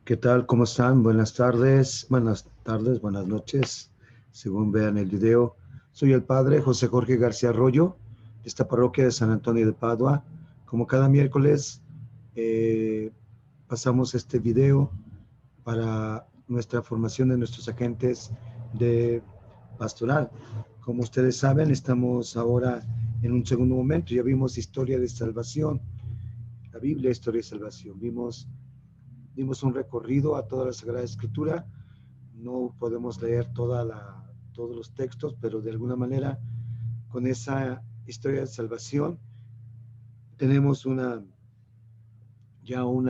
¿Qué tal? ¿Cómo están? Buenas tardes, buenas noches, según vean el video. Soy el padre José Jorge García Arroyo, de esta parroquia de San Antonio de Padua. Como cada miércoles, eh, pasamos este video para nuestra formación de nuestros agentes de pastoral. Como ustedes saben, estamos ahora en un segundo momento. Ya vimos historia de salvación, la Biblia, historia de salvación. Dimos un recorrido a toda la Sagrada Escritura. No podemos leer todos los textos, pero de alguna manera con esa historia de salvación tenemos ya un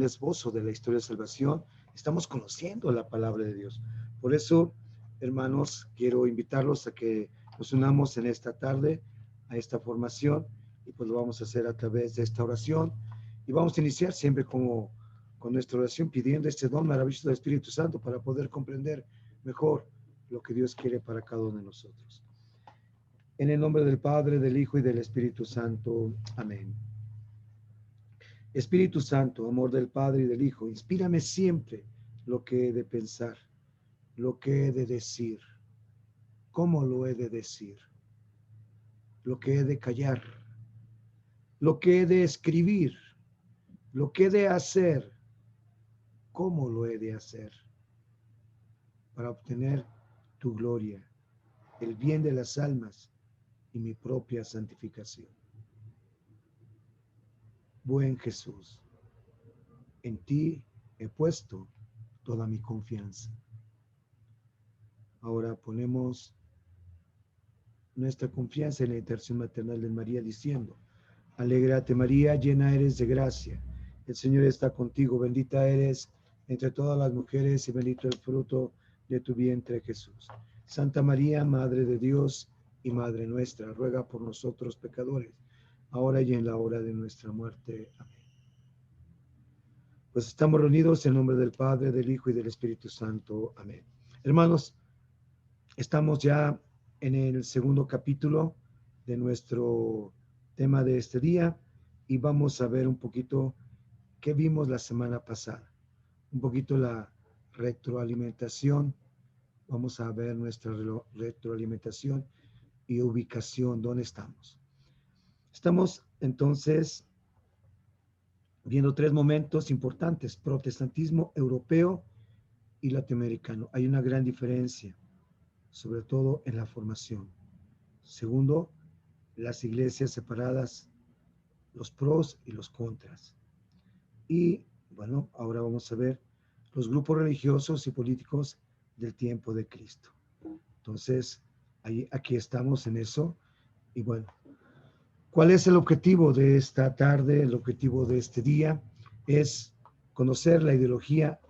esbozo de la historia de salvación. Estamos conociendo la palabra de Dios. Por eso, hermanos, quiero invitarlos a que nos unamos en esta tarde a esta formación, y pues lo vamos a hacer a través de esta oración, y vamos a iniciar siempre con nuestra oración pidiendo este don maravilloso del Espíritu Santo para poder comprender mejor lo que Dios quiere para cada uno de nosotros. En el nombre del Padre, del Hijo y del Espíritu Santo. Amén. Espíritu Santo, amor del Padre y del Hijo, inspírame siempre lo que he de pensar, lo que he de decir, cómo lo he de decir, lo que he de callar, lo que he de escribir, lo que he de hacer, cómo lo he de hacer, para obtener tu gloria, el bien de las almas y mi propia santificación. Buen Jesús, en ti he puesto toda mi confianza. Ahora ponemos nuestra confianza en la intercesión maternal de María, diciendo: Alégrate María, llena eres de gracia, el Señor está contigo, bendita eres entre todas las mujeres y bendito el fruto de tu vientre Jesús. Santa María, Madre de Dios y Madre nuestra, ruega por nosotros pecadores, ahora y en la hora de nuestra muerte. Amén. Pues estamos reunidos en nombre del Padre, del Hijo y del Espíritu Santo. Amén. Hermanos, estamos ya en el segundo capítulo de nuestro tema de este día, y vamos a ver un poquito qué vimos la semana pasada, un poquito la retroalimentación. Vamos a ver nuestra retroalimentación y ubicación, dónde estamos. Estamos entonces viendo tres momentos importantes: protestantismo europeo y latinoamericano. Hay una gran diferencia, sobre todo en la formación. Segundo, las iglesias separadas, los pros y los contras. Y bueno, ahora vamos a ver los grupos religiosos y políticos del tiempo de Cristo. Entonces, aquí estamos en eso. Y bueno, ¿cuál es el objetivo de esta tarde? El objetivo de este día es conocer la ideología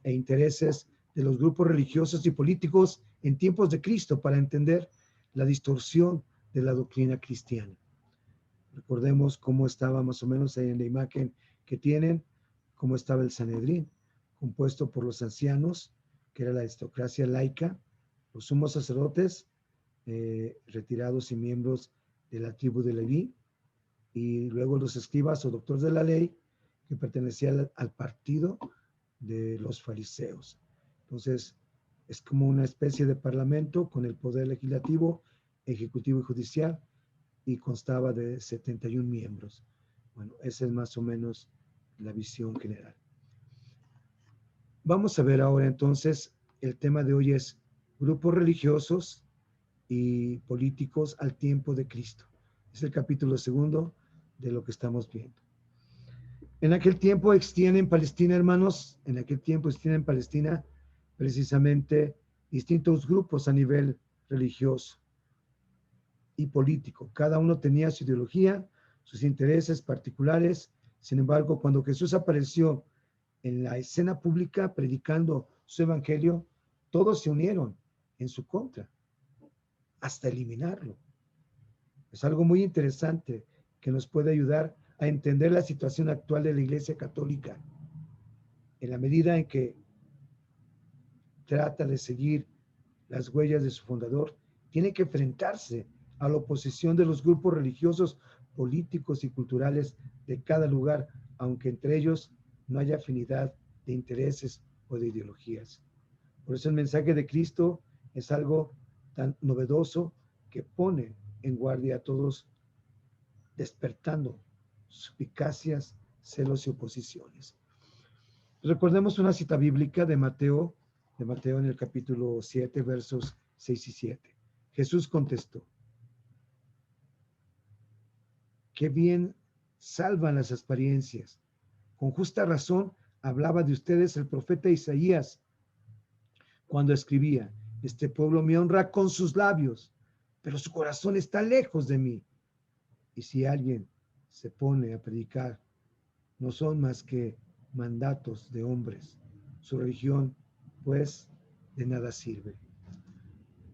e intereses de los grupos religiosos y políticos en tiempos de Cristo para entender la distorsión de la doctrina cristiana. Recordemos cómo estaba más o menos ahí en la imagen que tienen, cómo estaba el Sanedrín, compuesto por los ancianos, que era la aristocracia laica, los sumos sacerdotes, retirados y miembros de la tribu de Leví, y luego los escribas o doctores de la ley, que pertenecían al partido de los fariseos. Entonces, es como una especie de parlamento con el poder legislativo, ejecutivo y judicial, y constaba de 71 miembros. Bueno, esa es más o menos la visión general. Vamos a ver ahora entonces, el tema de hoy es grupos religiosos y políticos al tiempo de Cristo. Es el capítulo segundo de lo que estamos viendo. En aquel tiempo existían en Palestina, hermanos, precisamente distintos grupos a nivel religioso y político. Cada uno tenía su ideología, sus intereses particulares. Sin embargo, cuando Jesús apareció en la escena pública predicando su evangelio, todos se unieron en su contra, hasta eliminarlo. Es algo muy interesante que nos puede ayudar a entender la situación actual de la Iglesia Católica, en la medida en que trata de seguir las huellas de su fundador. Tiene que enfrentarse a la oposición de los grupos religiosos, políticos y culturales de cada lugar, aunque entre ellos no haya afinidad de intereses o de ideologías. Por eso el mensaje de Cristo es algo tan novedoso que pone en guardia a todos, despertando suspicacias, celos y oposiciones. Recordemos una cita bíblica de Mateo en el capítulo 7, versos 6 y 7. Jesús contestó: qué bien salvan las apariencias. Con justa razón hablaba de ustedes el profeta Isaías cuando escribía: este pueblo me honra con sus labios, pero su corazón está lejos de mí. Y si alguien se pone a predicar, no son más que mandatos de hombres. Su religión, pues, de nada sirve.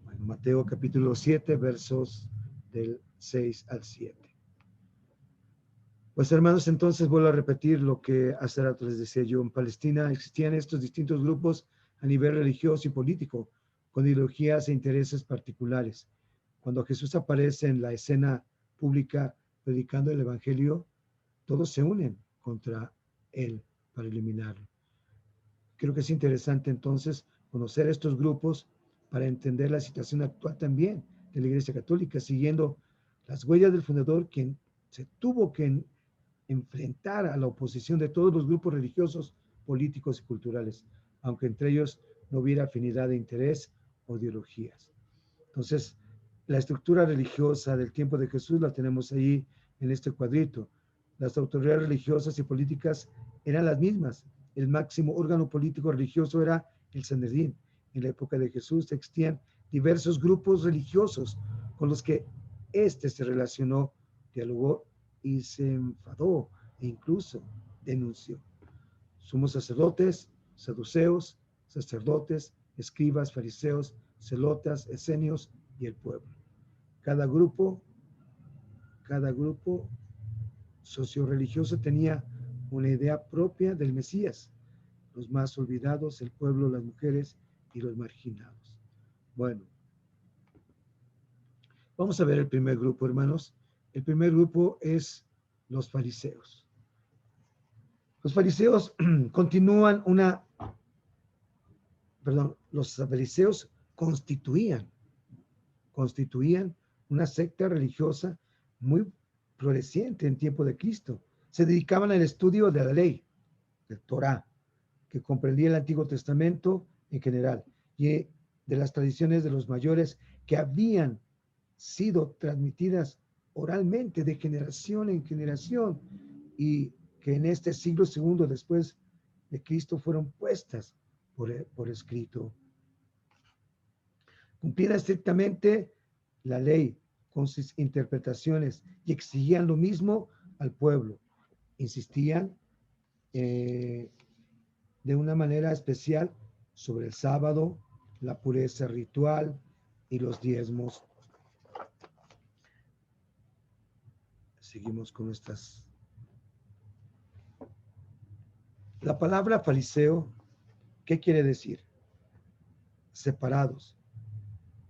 Bueno, Mateo capítulo 7, versos del 6 al 7. Pues hermanos, entonces vuelvo a repetir lo que hace rato les decía yo. En Palestina existían estos distintos grupos a nivel religioso y político, con ideologías e intereses particulares. Cuando Jesús aparece en la escena pública predicando el Evangelio, todos se unen contra él para eliminarlo. Creo que es interesante entonces conocer estos grupos para entender la situación actual también de la Iglesia Católica, siguiendo las huellas del fundador, quien se tuvo que enfrentar a la oposición de todos los grupos religiosos, políticos y culturales, aunque entre ellos no hubiera afinidad de interés o ideologías. Entonces, la estructura religiosa del tiempo de Jesús la tenemos ahí en este cuadrito. Las autoridades religiosas y políticas eran las mismas. El máximo órgano político religioso era el Sanedrín. En la época de Jesús existían diversos grupos religiosos con los que éste se relacionó, dialogó y se enfadó e incluso denunció. Sumos sacerdotes, saduceos, sacerdotes, escribas, fariseos, celotas, esenios y el pueblo. Cada grupo socio-religioso tenía una idea propia del Mesías. Los más olvidados, el pueblo, las mujeres y los marginados. Bueno, vamos a ver el primer grupo, hermanos. El primer grupo es los fariseos. Los fariseos los fariseos constituían una secta religiosa muy floreciente en tiempo de Cristo. Se dedicaban al estudio de la ley, del Torá, que comprendía el Antiguo Testamento en general, y de las tradiciones de los mayores que habían sido transmitidas oralmente de generación en generación y que en este siglo segundo después de Cristo fueron puestas por escrito. Cumplían estrictamente la ley con sus interpretaciones y exigían lo mismo al pueblo. Insistían de una manera especial sobre el sábado, la pureza ritual y los diezmos. Seguimos con estas. La palabra fariseo, ¿qué quiere decir? Separados.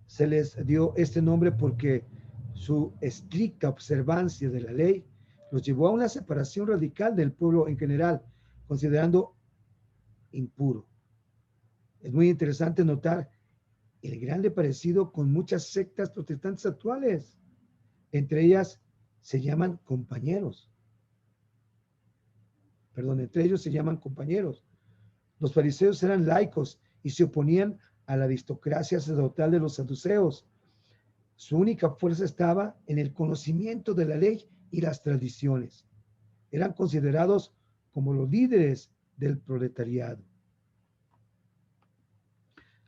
Se les dio este nombre porque su estricta observancia de la ley los llevó a una separación radical del pueblo en general, considerando impuro. Es muy interesante notar el grande parecido con muchas sectas protestantes actuales. Entre ellas se llaman compañeros. Entre ellos se llaman compañeros. Los fariseos eran laicos y se oponían a la aristocracia sacerdotal de los saduceos. Su única fuerza estaba en el conocimiento de la ley y las tradiciones. Eran considerados como los líderes del proletariado.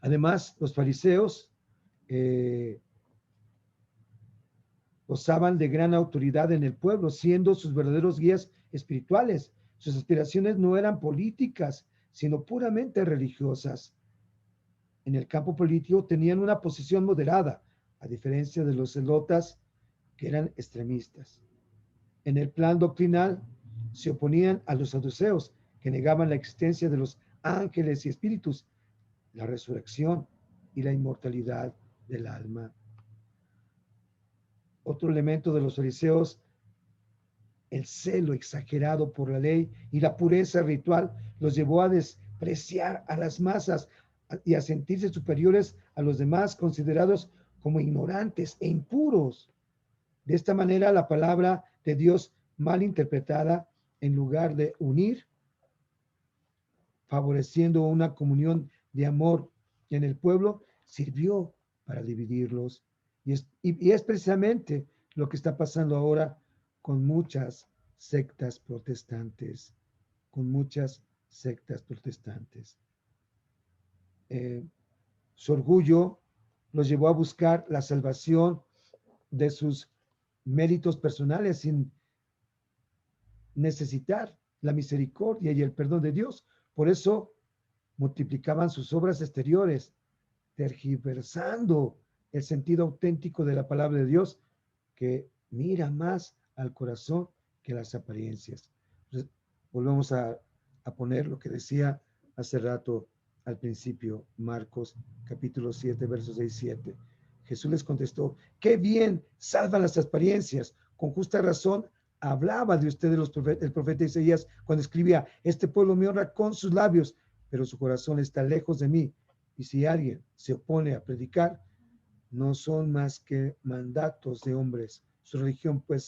Además, los fariseos gozaban de gran autoridad en el pueblo, siendo sus verdaderos guías espirituales. Sus aspiraciones no eran políticas, sino puramente religiosas. En el campo político tenían una posición moderada, a diferencia de los celotas, que eran extremistas. En el plan doctrinal se oponían a los saduceos, que negaban la existencia de los ángeles y espíritus, la resurrección y la inmortalidad del alma. Otro elemento de los fariseos El celo exagerado por la ley y la pureza ritual los llevó a despreciar a las masas y a sentirse superiores a los demás, considerados como ignorantes e impuros. De esta manera, la palabra de Dios mal interpretada, en lugar de unir, favoreciendo una comunión de amor en el pueblo, sirvió para dividirlos. Y es precisamente lo que está pasando ahora con muchas sectas protestantes, con muchas sectas protestantes. Su orgullo los llevó a buscar la salvación de sus méritos personales sin necesitar la misericordia y el perdón de Dios. Por eso multiplicaban sus obras exteriores, tergiversando el sentido auténtico de la palabra de Dios, que mira más al corazón que las apariencias. Entonces, volvemos a poner lo que decía hace rato al principio, Marcos capítulo 7, versos 6 y 7. Jesús les contestó, qué bien salvan las apariencias, con justa razón hablaba de ustedes el profeta Isaías cuando escribía, este pueblo me honra con sus labios, pero su corazón está lejos de mí. Y si alguien se opone a predicar, no son más que mandatos de hombres. Su religión pues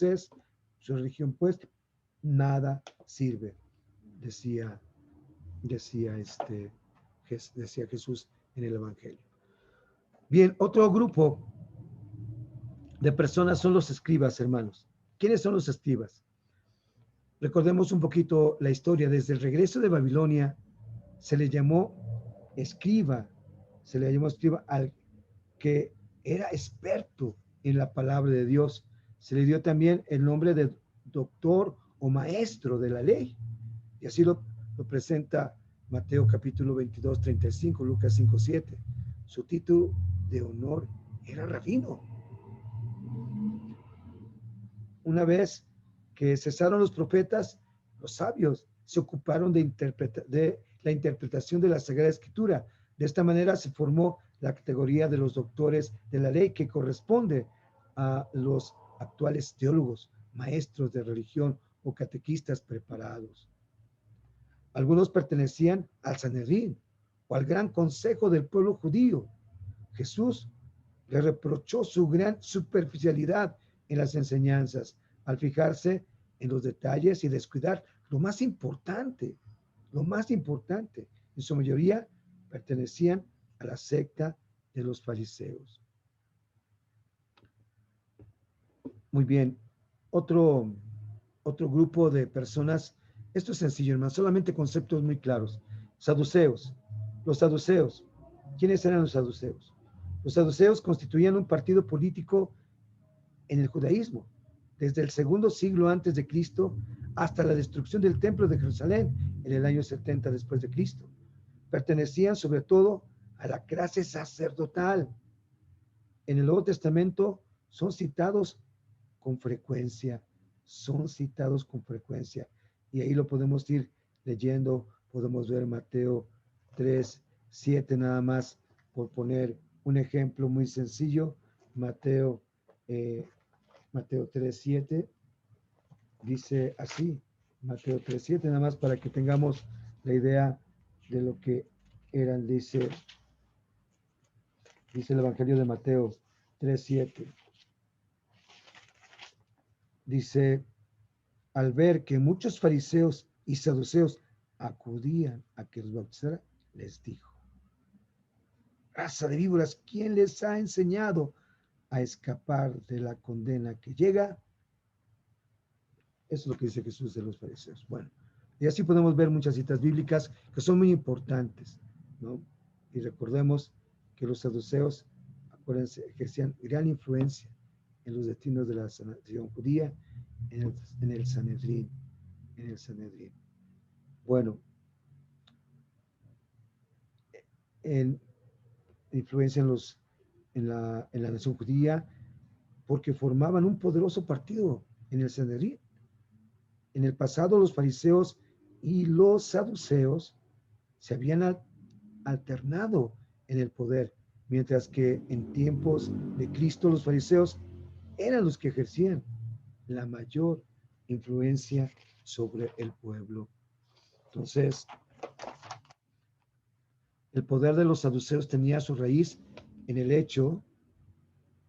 nada sirve, decía Jesús en el Evangelio. Bien, otro grupo de personas son los escribas, hermanos. ¿Quiénes son los escribas? Recordemos un poquito la historia. Desde el regreso de Babilonia se le llamó escriba al que era experto en la palabra de Dios. Se le dio también el nombre de doctor o maestro de la ley. Y así lo presenta Mateo capítulo 22, 35, Lucas 5, 7. Su título de honor era rabino. Una vez que cesaron los profetas, los sabios se ocuparon de la interpretación de la Sagrada Escritura. De esta manera se formó la categoría de los doctores de la ley, que corresponde a los actuales teólogos, maestros de religión o catequistas preparados. Algunos pertenecían al Sanedrín o al gran consejo del pueblo judío. Jesús le reprochó su gran superficialidad en las enseñanzas al fijarse en los detalles y descuidar lo más importante. En su mayoría pertenecían a la secta de los fariseos. Muy bien, otro grupo de personas, esto es sencillo, hermano, solamente conceptos muy claros. Saduceos. Los saduceos. ¿Quiénes eran los saduceos? Los saduceos constituían un partido político en el judaísmo, desde el segundo siglo antes de Cristo hasta la destrucción del templo de Jerusalén en el año 70 después de Cristo. Pertenecían sobre todo a la clase sacerdotal. En el Nuevo Testamento son citados con frecuencia, y ahí lo podemos ir leyendo. Podemos ver Mateo 3, 7 nada más, por poner un ejemplo muy sencillo. Mateo 3, 7 dice así, Mateo 3, 7, nada más para que tengamos la idea de lo que eran. Dice el Evangelio de Mateo 3, 7. Dice, al ver que muchos fariseos y saduceos acudían a que los bautizara, les dijo, raza de víboras, ¿quién les ha enseñado a escapar de la condena que llega? Eso es lo que dice Jesús de los fariseos. Bueno, y así podemos ver muchas citas bíblicas que son muy importantes, ¿no? Y recordemos que los saduceos, acuérdense, ejercían gran influencia en los destinos de la nación judía, en el Sanedrín. Bueno, en influencia en la nación judía, porque formaban un poderoso partido en el Sanedrín. En el pasado, los fariseos y los saduceos se habían alternado en el poder, mientras que en tiempos de Cristo los fariseos eran los que ejercían la mayor influencia sobre el pueblo. Entonces, el poder de los saduceos tenía su raíz en el hecho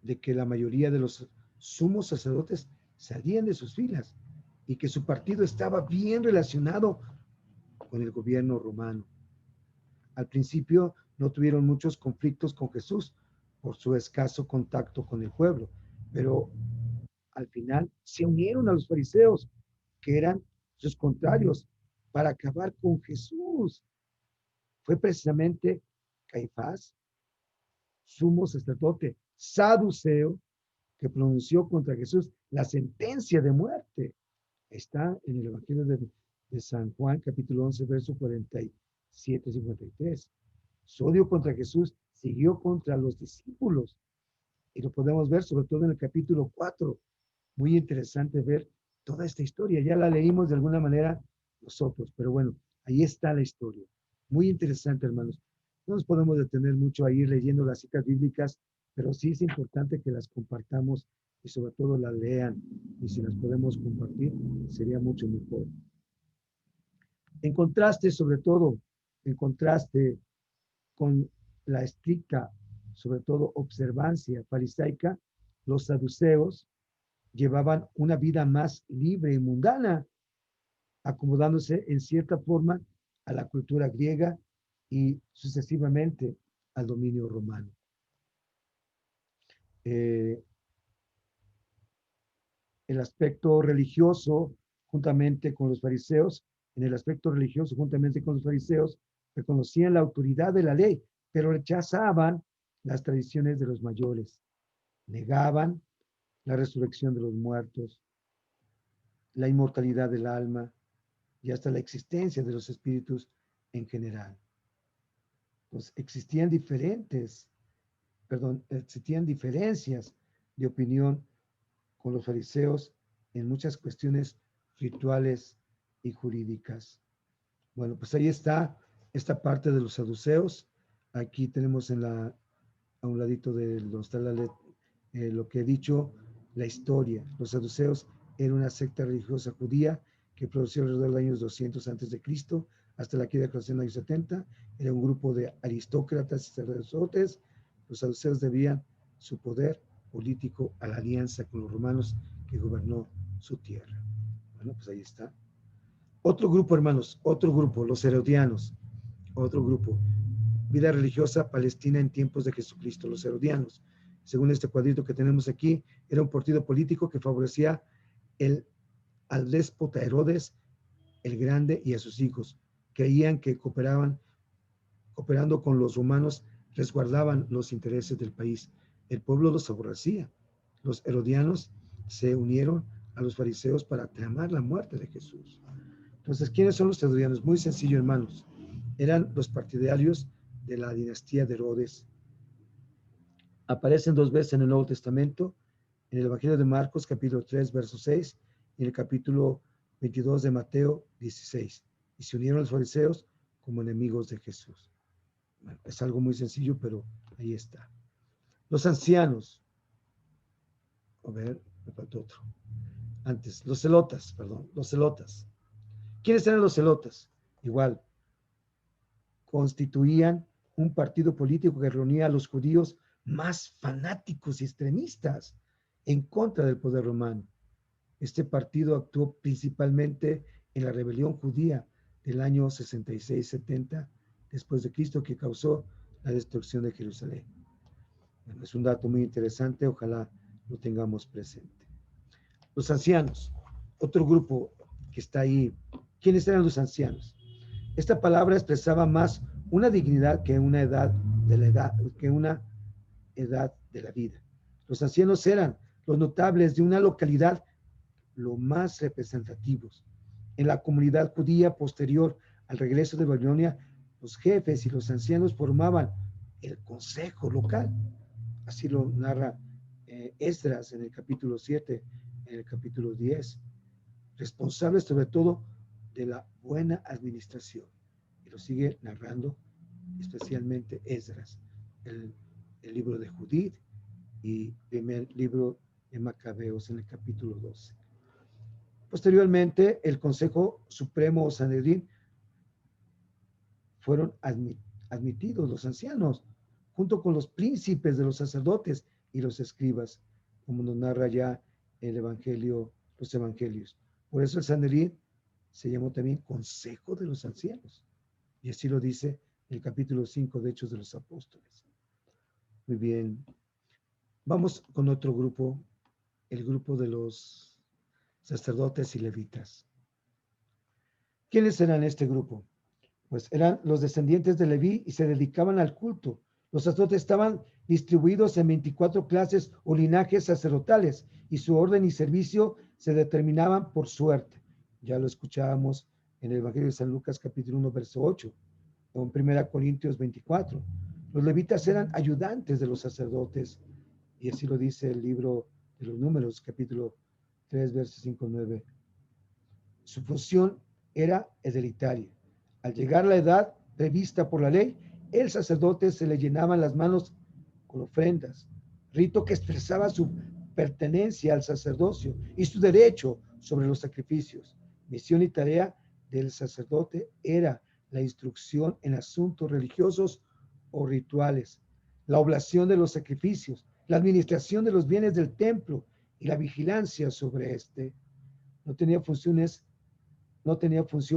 de que la mayoría de los sumos sacerdotes salían de sus filas y que su partido estaba bien relacionado con el gobierno romano. Al principio no tuvieron muchos conflictos con Jesús por su escaso contacto con el pueblo, pero al final se unieron a los fariseos, que eran sus contrarios, para acabar con Jesús. Fue precisamente Caifás, sumo sacerdote saduceo, que pronunció contra Jesús la sentencia de muerte. Está en el Evangelio de San Juan, capítulo 11, verso 47 y 53. Su odio contra Jesús siguió contra los discípulos. Y lo podemos ver sobre todo en el capítulo 4. Muy interesante ver toda esta historia. Ya la leímos de alguna manera nosotros, pero bueno, ahí está la historia. Muy interesante, hermanos. No nos podemos detener mucho a ir leyendo las citas bíblicas, pero sí es importante que las compartamos y sobre todo las lean. Y si las podemos compartir, sería mucho mejor. En contraste, sobre todo, en contraste con la estricta, sobre todo, observancia farisaica, los saduceos llevaban una vida más libre y mundana, acomodándose en cierta forma a la cultura griega y sucesivamente al dominio romano. Eh, el aspecto religioso, juntamente con los fariseos, en el aspecto religioso, juntamente con los fariseos, reconocían la autoridad de la ley, pero rechazaban las tradiciones de los mayores, negaban la resurrección de los muertos, la inmortalidad del alma y hasta la existencia de los espíritus en general. Pues existían diferencias de opinión con los fariseos en muchas cuestiones rituales y jurídicas. Bueno, pues ahí está esta parte de los saduceos. Aquí tenemos a un ladito de donde está lo que he dicho, la historia. Los saduceos eran una secta religiosa judía que produció alrededor de los años 200 antes de Cristo hasta la caída de Jerusalén en los años 70. Era un grupo de aristócratas y sacerdotes. Los saduceos debían su poder político a la alianza con los romanos que gobernó su tierra. Bueno, pues ahí está. Otro grupo, hermanos, otro grupo, los herodianos, otro grupo. Vida religiosa palestina en tiempos de Jesucristo, los herodianos. Según este cuadrito que tenemos aquí, era un partido político que favorecía al déspota Herodes el Grande y a sus hijos. Creían que cooperando con los romanos, resguardaban los intereses del país. El pueblo los aborrecía. Los herodianos se unieron a los fariseos para tramar la muerte de Jesús. Entonces, ¿quiénes son los herodianos? Muy sencillo, hermanos. Eran los partidarios de la dinastía de Herodes. Aparecen dos veces en el Nuevo Testamento, en el Evangelio de Marcos, capítulo 3, verso 6, y en el capítulo 22 de Mateo 16. Y se unieron los fariseos como enemigos de Jesús. Bueno, es algo muy sencillo, pero ahí está. Los ancianos. A ver, me faltó otro. Antes, los celotas, perdón, los celotas. ¿Quiénes eran los celotas? Igual, constituían un partido político que reunía a los judíos más fanáticos y extremistas en contra del poder romano. Este partido actuó principalmente en la rebelión judía del año 66-70 después de Cristo, que causó la destrucción de Jerusalén. Bueno, es un dato muy interesante, ojalá lo tengamos presente. Los ancianos, otro grupo que está ahí. ¿Quiénes eran los ancianos? Esta palabra expresaba más una dignidad que una edad de la vida. Los ancianos eran los notables de una localidad lo más representativos. En la comunidad judía posterior al regreso de Babilonia, los jefes y los ancianos formaban el consejo local. Así lo narra Esdras en el capítulo 7, en el capítulo 10. Responsables sobre todo de la buena administración. Y lo sigue narrando especialmente Esdras, el libro de Judith y primer libro de Macabeos en el capítulo 12. Posteriormente, el Consejo Supremo o Sanedrín fueron admitidos los ancianos, junto con los príncipes de los sacerdotes y los escribas, como nos narra ya el Evangelio, los Evangelios. Por eso el Sanedrín se llamó también Consejo de los Ancianos. Y así lo dice el capítulo 5 de Hechos de los Apóstoles. Muy bien. Vamos con otro grupo, el grupo de los sacerdotes y levitas. ¿Quiénes eran este grupo? Pues eran los descendientes de Leví y se dedicaban al culto. Los sacerdotes estaban distribuidos en 24 clases o linajes sacerdotales y su orden y servicio se determinaban por suerte. Ya lo escuchábamos en el Evangelio de San Lucas capítulo 1 verso 8 o en 1 Corintios 24. Los levitas eran ayudantes de los sacerdotes y así lo dice el libro de los Números capítulo 3 versos 5 9. Su función era hereditaria. Al llegar a la edad prevista por la ley, el sacerdote se le llenaban las manos con ofrendas, rito que expresaba su pertenencia al sacerdocio y su derecho sobre los sacrificios. Misión y tarea del sacerdote era la instrucción en asuntos religiosos o rituales, la oblación de los sacrificios, la administración de los bienes del templo y la vigilancia sobre este. No tenía función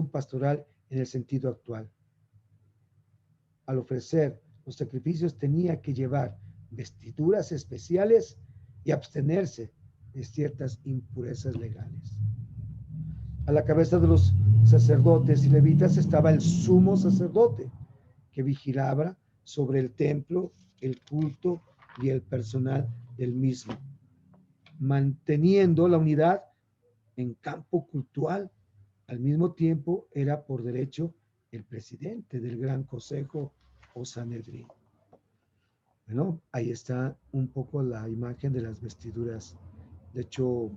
pastoral en el sentido actual. Al ofrecer los sacrificios tenía que llevar vestiduras especiales y abstenerse de ciertas impurezas legales. A la cabeza de los sacerdotes y levitas estaba el sumo sacerdote, que vigilaba sobre el templo, el culto y el personal del mismo, manteniendo la unidad en campo cultural. Al mismo tiempo era por derecho el presidente del Gran Consejo o Sanedrín. Bueno, ahí está un poco la imagen de las vestiduras. De hecho,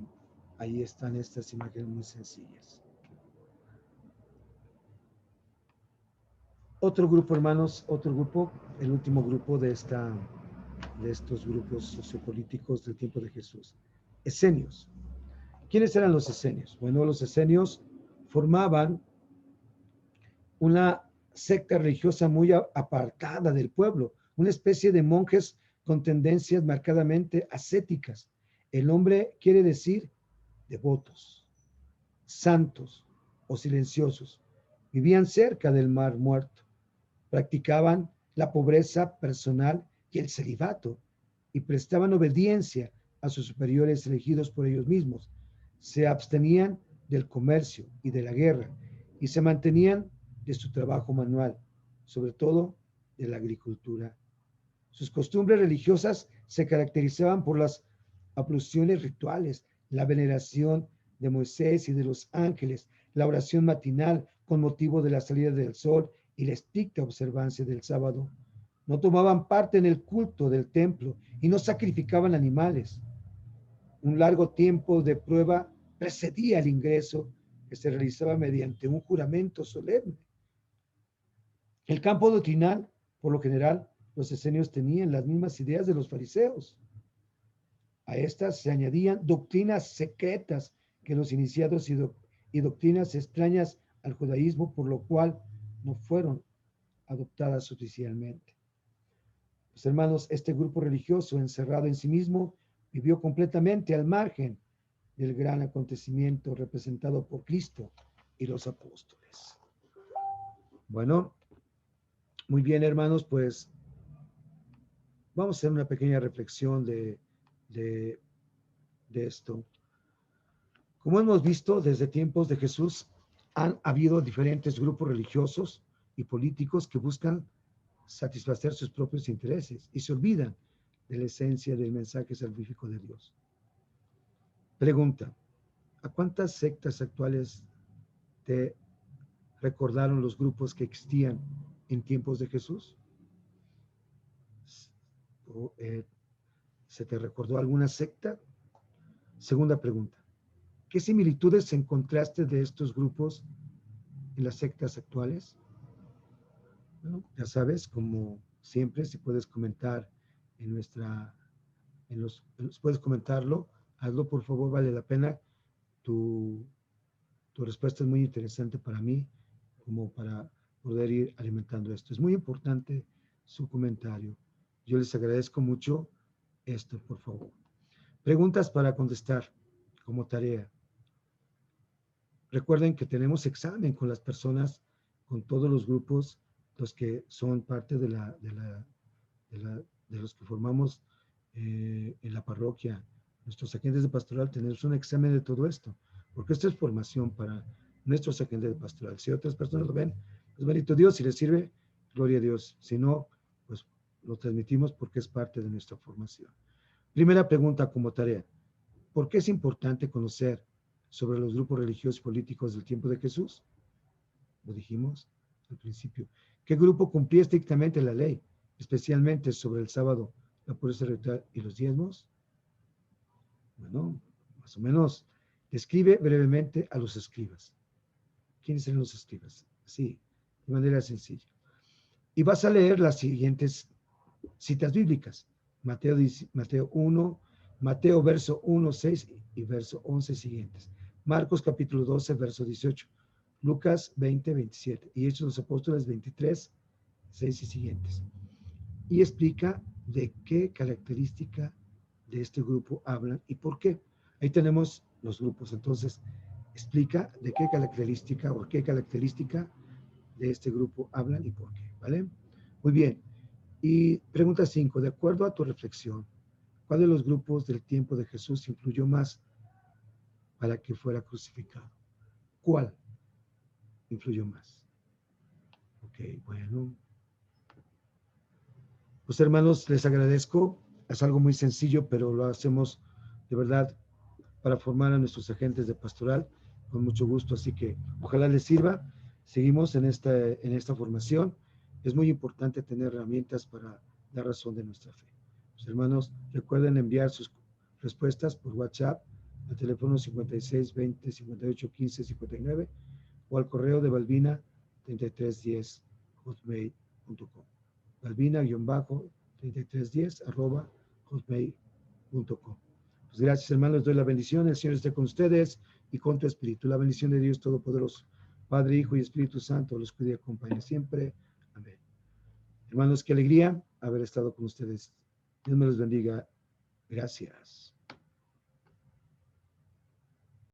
ahí están estas imágenes muy sencillas. Otro grupo, hermanos, otro grupo, el último grupo de estos grupos sociopolíticos del tiempo de Jesús. Esenios. ¿Quiénes eran los esenios? Bueno, los esenios formaban una secta religiosa muy apartada del pueblo, una especie de monjes con tendencias marcadamente ascéticas. El nombre quiere decir devotos, santos o silenciosos. Vivían cerca del Mar Muerto, practicaban la pobreza personal y el celibato y prestaban obediencia a sus superiores elegidos por ellos mismos. Se abstenían del comercio y de la guerra y se mantenían de su trabajo manual, sobre todo de la agricultura. Sus costumbres religiosas se caracterizaban por las abluciones rituales, la veneración de Moisés y de los ángeles, la oración matinal con motivo de la salida del sol y la estricta observancia del sábado. No tomaban parte en el culto del templo y no sacrificaban animales. Un largo tiempo de prueba precedía el ingreso, que se realizaba mediante un juramento solemne. El campo doctrinal, por lo general, los esenios tenían las mismas ideas de los fariseos. A estas se añadían doctrinas secretas que los iniciados y doctrinas extrañas al judaísmo, por lo cual no fueron adoptadas oficialmente. Pues hermanos, este grupo religioso encerrado en sí mismo vivió completamente al margen del gran acontecimiento representado por Cristo y los apóstoles. Bueno, muy bien, hermanos, pues vamos a hacer una pequeña reflexión de esto. Como hemos visto, desde tiempos de Jesús han habido diferentes grupos religiosos y políticos que buscan satisfacer sus propios intereses y se olvidan de la esencia del mensaje salvífico de Dios. Pregunta: ¿a cuántas sectas actuales te recordaron los grupos que existían en tiempos de Jesús? ¿Se te recordó alguna secta? Segunda pregunta: ¿qué similitudes encontraste de estos grupos en las sectas actuales? Bueno, ya sabes, como siempre, si puedes comentar puedes comentarlo, hazlo por favor, vale la pena. Tu Tu respuesta es muy interesante para mí, como para poder ir alimentando esto. Es muy importante su comentario. Yo les agradezco mucho esto, por favor. Preguntas para contestar como tarea. Recuerden que tenemos examen con las personas, con todos los grupos, los que son parte de los que formamos en la parroquia, nuestros agentes de pastoral. Tenemos un examen de todo esto, porque esto es formación para nuestros agentes de pastoral. Si otras personas lo ven, pues bendito Dios, si les sirve, gloria a Dios. Si no, pues lo transmitimos porque es parte de nuestra formación. Primera pregunta como tarea. ¿Por qué es importante conocer sobre los grupos religiosos y políticos del tiempo de Jesús? Lo dijimos al principio. ¿Qué grupo cumplía estrictamente la ley, especialmente sobre el sábado, la pureza ritual y los diezmos? Bueno, más o menos describe brevemente a los escribas. ¿Quiénes eran los escribas? Sí, de manera sencilla. Y vas a leer las siguientes citas bíblicas. Mateo 1, Mateo verso 1, 6 y verso 11 siguientes. Marcos capítulo 12, verso 18. Lucas 20, 27. Y Hechos de los Apóstoles 23, 6 y siguientes. Y explica de qué característica de este grupo hablan y por qué. Ahí tenemos los grupos. Entonces, explica de qué característica o qué característica de este grupo hablan y por qué. ¿Vale? Muy bien. Y pregunta 5. De acuerdo a tu reflexión, ¿cuál de los grupos del tiempo de Jesús influyó más para que fuera crucificado? ¿Cuál influyó más? Ok, bueno. Pues hermanos, les agradezco. Es algo muy sencillo, pero lo hacemos de verdad para formar a nuestros agentes de pastoral con mucho gusto. Así que ojalá les sirva. Seguimos en esta formación. Es muy importante tener herramientas para dar razón de nuestra fe. Los hermanos, recuerden enviar sus respuestas por WhatsApp al teléfono 56 20 58 15 59 o al correo de Balbina 3310 hotmail.com. Balbina-3310 @hotmail.com. Pues gracias, hermanos, les doy la bendición. El Señor esté con ustedes y con tu espíritu. La bendición de Dios Todopoderoso, Padre, Hijo y Espíritu Santo, los cuide y acompañe siempre. Amén. Hermanos, qué alegría haber estado con ustedes. Dios me los bendiga. Gracias.